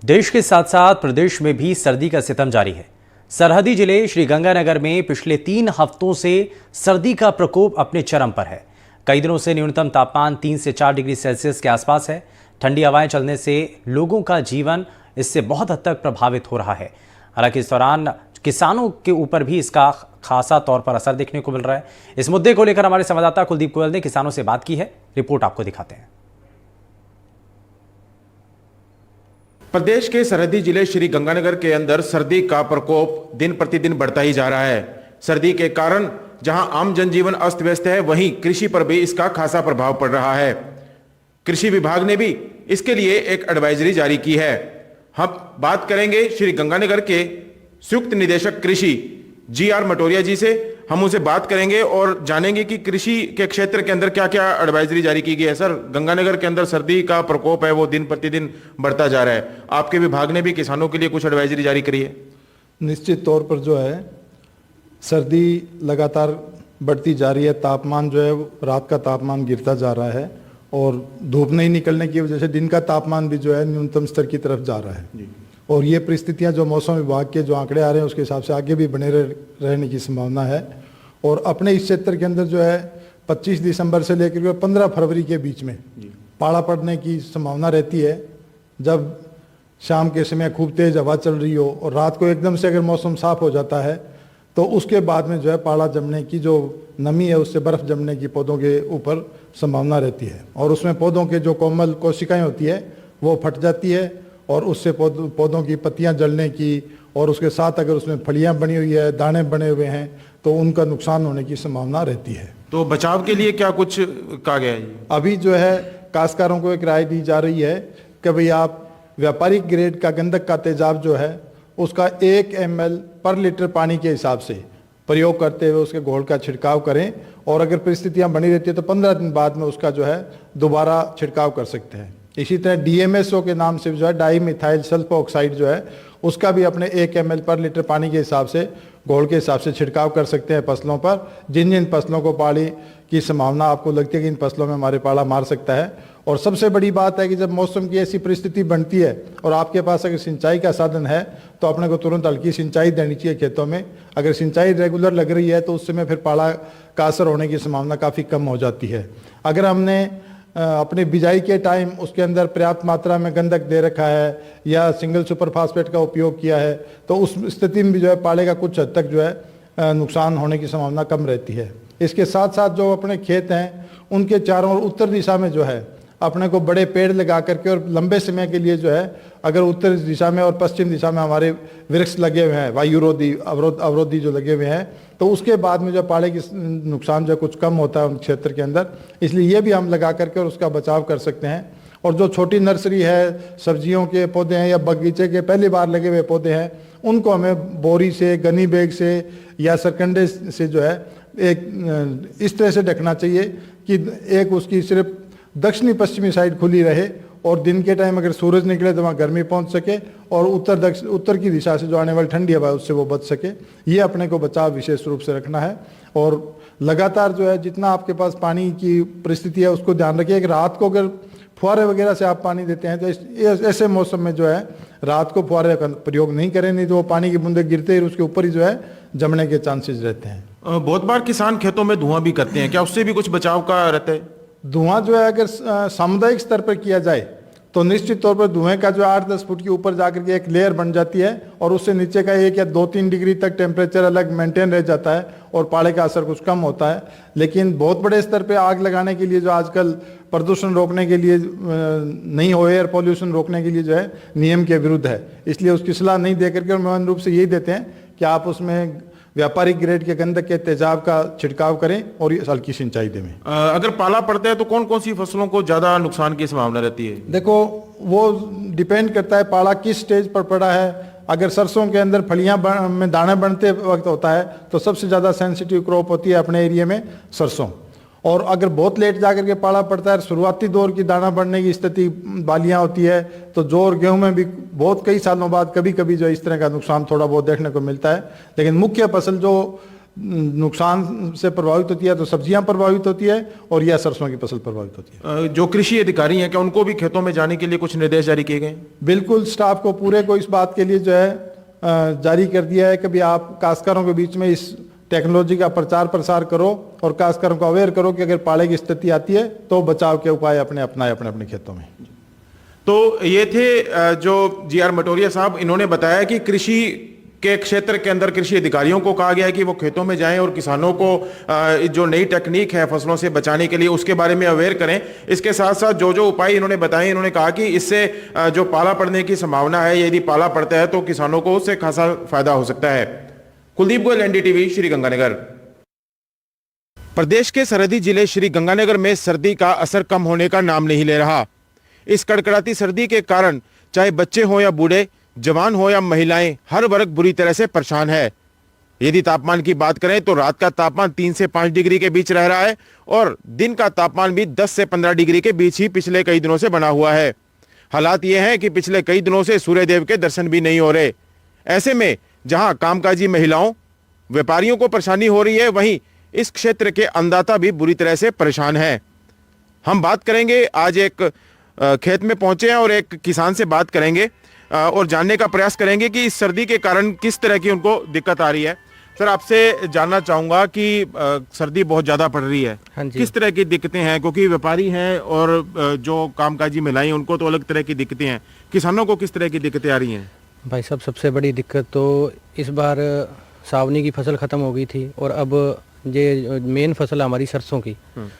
देश के साथ साथ प्रदेश में भी सर्दी का सितम जारी है। सरहदी जिले श्रीगंगानगर में पिछले 3 हफ्तों से सर्दी का प्रकोप अपने चरम पर है। कई दिनों से न्यूनतम तापमान 3 से 4 डिग्री सेल्सियस के आसपास है। ठंडी हवाएं चलने से लोगों का जीवन इससे बहुत हद तक प्रभावित हो रहा है। हालांकि इस दौरान किसानों के ऊपर भी इसका खासा तौर पर असर देखने को मिल रहा है। इस मुद्दे को लेकर हमारे संवाददाता कुलदीप गोयल ने किसानों से बात की है। रिपोर्ट आपको दिखाते हैं। प्रदेश के सरहदी जिले श्री गंगानगर के अंदर सर्दी का प्रकोप दिन प्रतिदिन बढ़ता ही जा रहा है। सर्दी के कारण जहां आम जनजीवन अस्त व्यस्त है, वहीं कृषि पर भी इसका खासा प्रभाव पड़ रहा है। कृषि विभाग ने भी इसके लिए एक एडवाइजरी जारी की है। हम बात करेंगे श्री गंगानगर के संयुक्त निदेशक कृषि जी.आर. मटोरिया जी से। हम उनसे बात करेंगे और जानेंगे कि कृषि के क्षेत्र के अंदर क्या क्या एडवाइजरी जारी की गई है। सर, गंगानगर के अंदर सर्दी का प्रकोप है वो दिन प्रतिदिन बढ़ता जा रहा है। आपके विभाग ने भी किसानों के लिए कुछ एडवाइजरी जारी करी है? निश्चित तौर पर जो है सर्दी लगातार बढ़ती जा रही है। तापमान जो है रात का तापमान गिरता जा रहा है और धूप नहीं निकलने की वजह से दिन का तापमान भी जो है न्यूनतम स्तर की तरफ जा रहा है। और ये परिस्थितियां जो मौसम विभाग के जो आंकड़े आ रहे हैं उसके हिसाब से आगे भी बने रहने की संभावना है। और अपने इस क्षेत्र के अंदर जो है 25 दिसंबर से लेकर 15 फरवरी के बीच में पाला पड़ने की संभावना रहती है। जब शाम के समय खूब तेज हवा चल रही हो और रात को एकदम से अगर मौसम साफ हो जाता है तो उसके बाद में जो है पाला जमने की जो नमी है उससे बर्फ जमने की पौधों के ऊपर संभावना रहती है। और उसमें पौधों के जो कोमल कोशिकाएं होती है वो फट जाती है और उससे पौधों की पत्तियां जलने की और उसके साथ अगर उसमें फलियां बनी हुई है, दाने बने हुए हैं तो उनका नुकसान होने की संभावना रहती है। तो बचाव के लिए क्या कुछ कहा गया है? अभी जो है काश्तकारों को एक राय दी जा रही है कि भाई आप व्यापारिक ग्रेड का गंधक का तेजाब जो है उसका 1 ml पर लीटर पानी के हिसाब से प्रयोग करते हुए उसके घोल का छिड़काव करें। और अगर परिस्थितियां बनी रहती है तो 15 दिन बाद में उसका जो है दोबारा छिड़काव कर सकते हैं। इसी तरह DMSO के नाम से जो है डाई मिथाइल सल्फर ऑक्साइड जो है उसका भी अपने 1 ml पर लीटर पानी के हिसाब से घोल के हिसाब से छिड़काव कर सकते हैं फसलों पर। जिन जिन फसलों को पाली की संभावना आपको लगती है कि इन फसलों में हमारे पाला मार सकता है। और सबसे बड़ी बात है कि जब मौसम की ऐसी परिस्थिति बनती है और आपके पास अगर सिंचाई का साधन है तो अपने को तुरंत हल्की सिंचाई देनी चाहिए खेतों में। अगर सिंचाई रेगुलर लग रही है तो उस समय फिर पाला का असर होने की संभावना काफ़ी कम हो जाती है। अगर हमने अपने बिजाई के टाइम उसके अंदर पर्याप्त मात्रा में गंधक दे रखा है या सिंगल सुपर फास्फेट का उपयोग किया है तो उस स्थिति में भी जो है पाले का कुछ हद तक जो है नुकसान होने की संभावना कम रहती है। इसके साथ साथ जो अपने खेत हैं उनके चारों ओर उत्तर दिशा में जो है अपने को बड़े पेड़ लगा करके और लंबे समय के लिए जो है अगर उत्तर दिशा में और पश्चिम दिशा में हमारे वृक्ष लगे हुए हैं, वायुरोधी अवरोधी जो लगे हुए हैं, तो उसके बाद में जो पाले की नुकसान जो कुछ कम होता है उन क्षेत्र के अंदर। इसलिए ये भी हम लगा करके और उसका बचाव कर सकते हैं। और जो छोटी नर्सरी है, सब्जियों के पौधे हैं या बगीचे के पहली बार लगे हुए पौधे हैं, उनको हमें बोरी से, गनी बैग से या सरकंडे से जो है एक इस तरह से ढकना चाहिए कि एक उसकी सिर्फ दक्षिणी पश्चिमी साइड खुली रहे और दिन के टाइम अगर सूरज निकले तो वहाँ गर्मी पहुँच सके और उत्तर की दिशा से जो आने वाली ठंडी हवा है उससे वो बच सके। ये अपने को बचाव विशेष रूप से रखना है। और लगातार जो है जितना आपके पास पानी की परिस्थिति है उसको ध्यान रखिए कि रात को अगर फुहारे वगैरह से आप पानी देते हैं तो ऐसे मौसम में जो है रात को फुहारे का प्रयोग नहीं करें, नहीं तो वो पानी की बूंदे गिरते ही उसके ऊपर ही जो है जमने के चांसेस रहते हैं। बहुत बार किसान खेतों में धुआं भी करते हैं, क्या उससे भी कुछ बचाव का रहता है? धुआं जो है अगर सामुदायिक स्तर पर किया जाए तो निश्चित तौर पर धुएं का जो 8-10 फुट के ऊपर जाकर के एक लेयर बन जाती है और उससे नीचे का 1 या 2-3 डिग्री तक टेम्परेचर अलग मेंटेन रह जाता है और पाले का असर कुछ कम होता है। लेकिन बहुत बड़े स्तर पे आग लगाने के लिए जो आजकल प्रदूषण रोकने के लिए नहीं हो, एयर पॉल्यूशन रोकने के लिए जो है नियम के विरुद्ध है, इसलिए उसकी सलाह नहीं दे करके मेन रूप से यही देते हैं कि आप उसमें व्यापारिक ग्रेड के गंधक के तेजाब का छिड़काव करें और हल्की सिंचाई दें। अगर पाला पड़ता है तो कौन कौन सी फसलों को ज्यादा नुकसान की संभावना रहती है? देखो, वो डिपेंड करता है पाला किस स्टेज पर पड़ा है। अगर सरसों के अंदर फलियां में दाने बनते वक्त होता है तो सबसे ज़्यादा सेंसिटिव क्रॉप होती है अपने एरिया में सरसों। और अगर बहुत लेट जाकर के पाला पड़ता है, शुरुआती दौर की दाना बढ़ने की स्थिति बालियां होती है, तो जौ और गेहूं में भी बहुत कई सालों बाद कभी कभी जो इस तरह का नुकसान थोड़ा बहुत देखने को मिलता है। लेकिन मुख्य फसल जो नुकसान से प्रभावित होती है तो सब्जियां प्रभावित होती है और यह सरसों की फसल प्रभावित होती है। जो कृषि अधिकारी हैं क्या उनको भी खेतों में जाने के लिए कुछ निर्देश जारी किए गए? बिल्कुल, स्टाफ को पूरे को इस बात के लिए जो है जारी कर दिया है कि भी आप काश्तकारों के बीच में इस टेक्नोलॉजी का प्रचार प्रसार करो और काश्तकारों को अवेयर करो कि अगर पाले की स्थिति आती है तो बचाव के उपाय अपनाए अपने खेतों में। तो ये थे जो जी आर मटोरिया साहब, इन्होंने बताया कि कृषि के क्षेत्र के अंदर कृषि अधिकारियों को कहा गया है कि वो खेतों में जाएं और किसानों को जो नई टेक्निक है फसलों से बचाने के लिए उसके बारे में अवेयर करें। इसके साथ साथ जो जो उपाय इन्होंने बताए, इन्होंने कहा कि इससे जो पाला पड़ने की संभावना है, यदि पाला पड़ता है तो किसानों को उससे खासा फायदा हो सकता है। कुलदीप गोयल, एनडीटीवी, श्री गंगानगर। प्रदेश के सरहदी जिले श्री गंगानगर में सर्दी का असर कम होने का नाम नहीं ले रहा। इस कड़कड़ाती सर्दी के कारण चाहे बच्चे हो या बूढ़े, जवान हो या महिलाएं, हर वर्ग बुरी तरह से परेशान है। यदि तापमान की बात करें तो रात का तापमान 3 से 5 डिग्री के बीच रह रहा है और दिन का तापमान भी 10 से 15 डिग्री के बीच ही पिछले कई दिनों से बना हुआ है। हालात ये हैं कि पिछले कई दिनों से सूर्यदेव के दर्शन भी नहीं हो रहे। ऐसे में जहां कामकाजी महिलाओं, व्यापारियों को परेशानी हो रही है, वहीं इस क्षेत्र के अन्नदाता भी बुरी तरह से परेशान हैं। हम बात करेंगे, आज एक खेत में पहुंचे हैं और एक किसान से बात करेंगे और जानने का प्रयास करेंगे कि इस सर्दी के कारण किस तरह की उनको दिक्कत आ रही है। सर, आपसे जानना चाहूंगा कि सर्दी बहुत ज़्यादा पड़ रही है, हाँ जी। किस तरह की दिक्कतें हैं? क्योंकि व्यापारी हैं और जो कामकाजी महिलाएं, उनको तो अलग तरह की दिक्कतें हैं। किसानों को किस तरह की दिक्कतें आ रही हैं? भाई साहब, सबसे बड़ी दिक्कत तो इस बार सावनी की फसल ख़त्म हो गई थी और अब ये मेन फसल है हमारी सरसों की।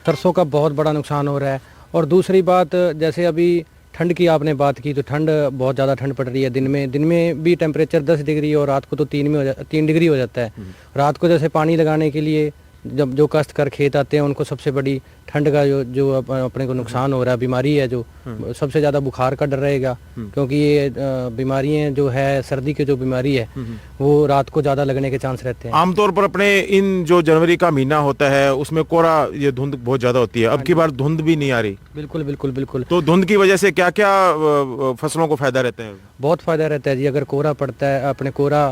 सरसों का बहुत बड़ा नुकसान हो रहा है। और दूसरी बात, जैसे अभी ठंड की आपने बात की, तो ठंड बहुत ज़्यादा ठंड पड़ रही है। दिन में भी टेम्परेचर 10 डिग्री और रात को तो 3 डिग्री हो जाता है। रात को जैसे पानी लगाने के लिए जब जो काश्तकार खेत आते हैं उनको सबसे बड़ी ठंड का जो अपने को नुकसान हो रहा है, बीमारी है जो सबसे ज़्यादा बुखार का डर रहेगा, क्योंकि ये बीमारियाँ जो है सर्दी की जो बीमारी है वो रात को ज़्यादा लगने के चांस रहते हैं। आमतौर पर अपने इन जो जनवरी का महीना होता है उसमें कोहरा, ये धुंध बहुत ज़्यादा होती है। अब की बार धुंध भी नहीं आ रही। बिल्कुल बिल्कुल बिल्कुल। तो धुंध की वजह से क्या क्या फसलों को फायदा रहता है? बहुत फ़ायदा रहता है जी। अगर कोहरा पड़ता है, अपने कोहरा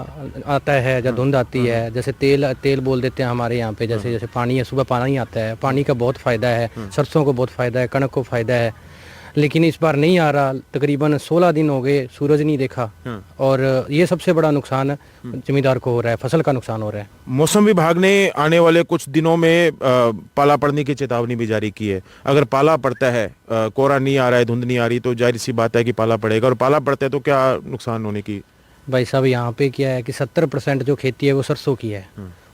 आता है या धुंध आती है, जैसे तेल बोल देते हैं हमारे यहाँ पे, जैसे पानी है, सुबह पानी आता है, पानी का बहुत फ़ायदा है। सरसों को बहुत फ़ायदा है, कणक को फ़ायदा है। लेकिन इस बार नहीं आ रहा। तकरीबन 16 दिन हो गए सूरज नहीं देखा और ये सबसे बड़ा नुकसान जमींदार को हो रहा है, फसल का नुकसान हो रहा है। मौसम विभाग ने आने वाले कुछ दिनों में पाला पड़ने की चेतावनी भी जारी की है। अगर पाला पड़ता है, कोहरा नहीं आ रहा है, धुंध नहीं आ रही, तो जाहिर सी बात है कि पाला पड़ेगा। और पाला पड़ता है तो क्या नुकसान होने की? भाई साहब, यहाँ पे क्या है कि 70% जो खेती है वो सरसों की है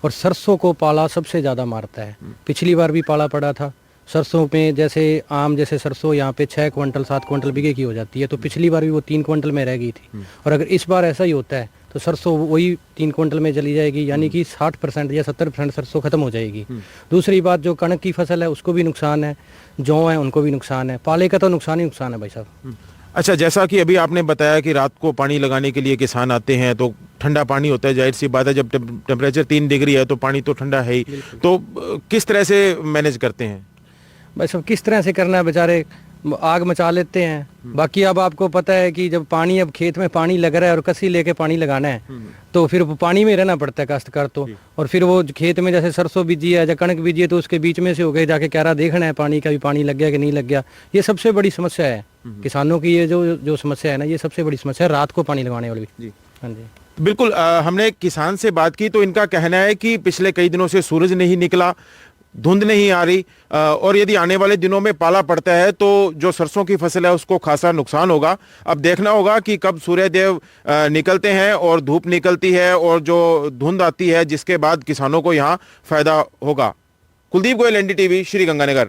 और सरसों को पाला सबसे ज़्यादा मारता है। पिछली बार भी पाला पड़ा था सरसों में, जैसे सरसों यहाँ पे 6 क्विंटल 7 क्विंटल बीघे की हो जाती है, तो पिछली बार भी वो 3 क्विंटल में रह गई थी। और अगर इस बार ऐसा ही होता है तो सरसों वही 3 क्विंटल में चली जाएगी, यानी कि 60% या 70% सरसों खत्म हो जाएगी। दूसरी बात, जो कणक की फसल है उसको भी नुकसान है, जौ है उनको भी नुकसान है, पाले का तो नुकसान ही नुकसान है भाई साहब। अच्छा, जैसा कि अभी आपने बताया कि रात को पानी लगाने के लिए किसान आते हैं तो ठंडा पानी होता है, जाहिर सी बात है जब टेम्परेचर 3 डिग्री है तो पानी तो ठंडा है ही। तो किस तरह से मैनेज करते हैं? भाई साहब, किस तरह से करना है, बेचारे आग मचा लेते हैं। बाकी अब आपको पता है कि जब पानी, अब खेत में पानी लग रहा है और कसी लेके पानी लगाना है तो फिर पानी में रहना पड़ता है काश्तकार तो। और फिर वो खेत में जैसे सरसों बीजी है या कणक बीजी है तो उसके बीच में से हो गए जाके क्यारा देखना है पानी का भी, पानी लग गया कि नहीं लग गया। ये सबसे बड़ी समस्या है किसानों की। ये जो समस्या है ना, ये सबसे बड़ी समस्या है, रात को पानी लगाने वाली। जी हाँ जी, बिल्कुल। हमने किसान से बात की तो इनका कहना है कि पिछले कई दिनों से सूरज नहीं निकला, धुंध नहीं आ रही और यदि आने वाले दिनों में पाला पड़ता है तो जो सरसों की फसल है उसको खासा नुकसान होगा। अब देखना होगा कि कब सूर्यदेव निकलते हैं और धूप निकलती है और जो धुंध आती है, जिसके बाद किसानों को यहाँ फायदा होगा। कुलदीप गोयल, एनडीटीवी, श्री गंगानगर।